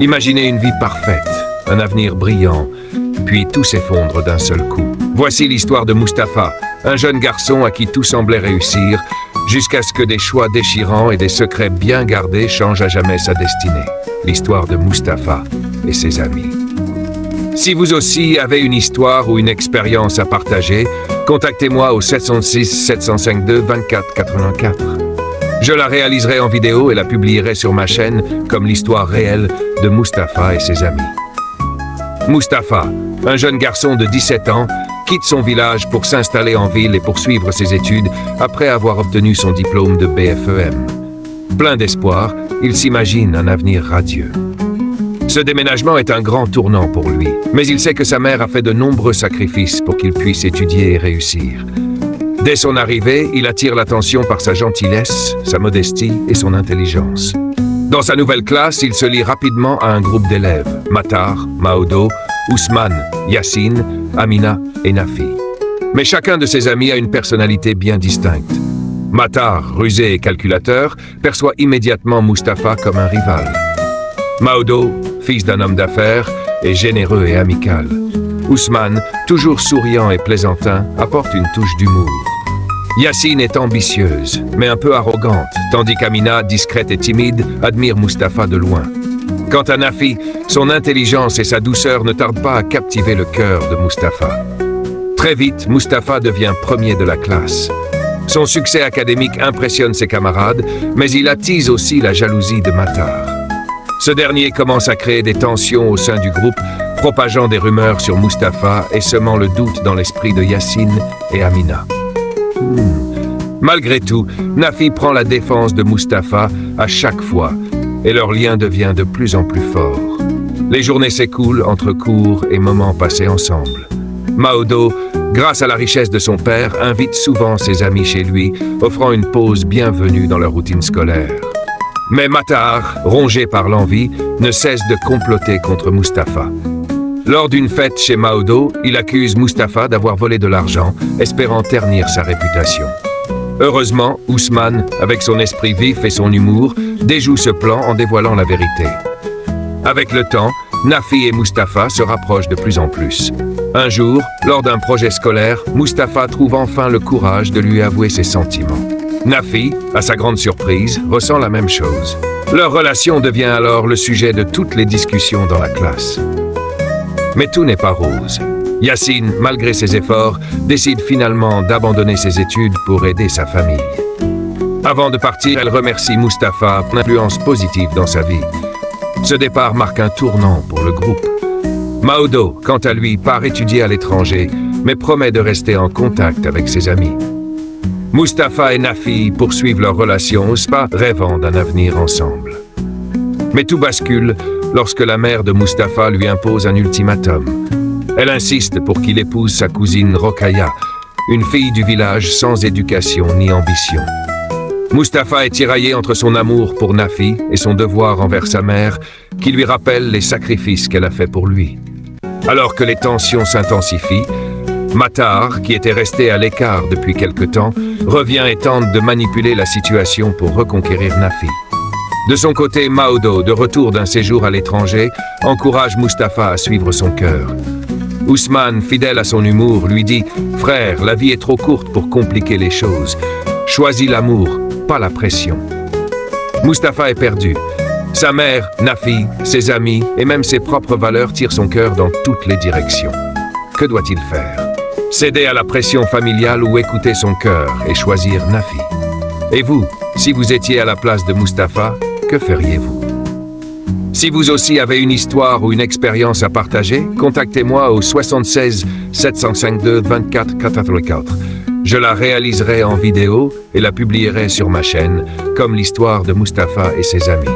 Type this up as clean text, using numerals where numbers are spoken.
Imaginez une vie parfaite, un avenir brillant, puis tout s'effondre d'un seul coup. Voici l'histoire de Mustapha, un jeune garçon à qui tout semblait réussir, jusqu'à ce que des choix déchirants et des secrets bien gardés changent à jamais sa destinée. L'histoire de Mustapha et ses amis. Si vous aussi avez une histoire ou une expérience à partager, contactez-moi au 706 752 24 84. Je la réaliserai en vidéo et la publierai sur ma chaîne comme l'histoire réelle de Mustapha et ses amis. Mustapha, un jeune garçon de 17 ans, quitte son village pour s'installer en ville et poursuivre ses études après avoir obtenu son diplôme de BFEM. Plein d'espoir, il s'imagine un avenir radieux. Ce déménagement est un grand tournant pour lui, mais il sait que sa mère a fait de nombreux sacrifices pour qu'il puisse étudier et réussir. Dès son arrivée, il attire l'attention par sa gentillesse, sa modestie et son intelligence. Dans sa nouvelle classe, il se lie rapidement à un groupe d'élèves, Matar, Maodo, Ousmane, Yassine, Amina et Nafi. Mais chacun de ses amis a une personnalité bien distincte. Matar, rusé et calculateur, perçoit immédiatement Mustapha comme un rival. Maodo, fils d'un homme d'affaires, est généreux et amical. Ousmane, toujours souriant et plaisantin, apporte une touche d'humour. Yassine est ambitieuse, mais un peu arrogante, tandis qu'Amina, discrète et timide, admire Mustapha de loin. Quant à Nafi, son intelligence et sa douceur ne tardent pas à captiver le cœur de Mustapha. Très vite, Mustapha devient premier de la classe. Son succès académique impressionne ses camarades, mais il attise aussi la jalousie de Matar. Ce dernier commence à créer des tensions au sein du groupe, propageant des rumeurs sur Mustapha et semant le doute dans l'esprit de Yassine et Amina. Malgré tout, Nafi prend la défense de Mustapha à chaque fois, et leur lien devient de plus en plus fort. Les journées s'écoulent entre cours et moments passés ensemble. Maodo, grâce à la richesse de son père, invite souvent ses amis chez lui, offrant une pause bienvenue dans leur routine scolaire. Mais Matar, rongé par l'envie, ne cesse de comploter contre Mustapha. Lors d'une fête chez Maodo, il accuse Mustapha d'avoir volé de l'argent, espérant ternir sa réputation. Heureusement, Ousmane, avec son esprit vif et son humour, déjoue ce plan en dévoilant la vérité. Avec le temps, Nafi et Mustapha se rapprochent de plus en plus. Un jour, lors d'un projet scolaire, Mustapha trouve enfin le courage de lui avouer ses sentiments. Nafi, à sa grande surprise, ressent la même chose. Leur relation devient alors le sujet de toutes les discussions dans la classe. Mais tout n'est pas rose. Yassine, malgré ses efforts, décide finalement d'abandonner ses études pour aider sa famille. Avant de partir, elle remercie Mustapha pour l'influence positive dans sa vie. Ce départ marque un tournant pour le groupe. Maodo, quant à lui, part étudier à l'étranger, mais promet de rester en contact avec ses amis. Mustapha et Nafi poursuivent leur relation au spa, rêvant d'un avenir ensemble. Mais tout bascule lorsque la mère de Mustapha lui impose un ultimatum. Elle insiste pour qu'il épouse sa cousine Rokhaya, une fille du village sans éducation ni ambition. Mustapha est tiraillé entre son amour pour Nafi et son devoir envers sa mère, qui lui rappelle les sacrifices qu'elle a faits pour lui. Alors que les tensions s'intensifient, Matar, qui était resté à l'écart depuis quelque temps, revient et tente de manipuler la situation pour reconquérir Nafi. De son côté, Maodo, de retour d'un séjour à l'étranger, encourage Mustapha à suivre son cœur. Ousmane, fidèle à son humour, lui dit « Frère, la vie est trop courte pour compliquer les choses. Choisis l'amour, pas la pression. » Mustapha est perdu. Sa mère, Nafi, ses amis et même ses propres valeurs tirent son cœur dans toutes les directions. Que doit-il faire? Céder à la pression familiale ou écouter son cœur et choisir Nafi? Et vous, si vous étiez à la place de Mustapha, que feriez-vous? Si vous aussi avez une histoire ou une expérience à partager, contactez-moi au 76 752 24 84. Je la réaliserai en vidéo et la publierai sur ma chaîne, comme l'histoire de Mustapha et ses amis.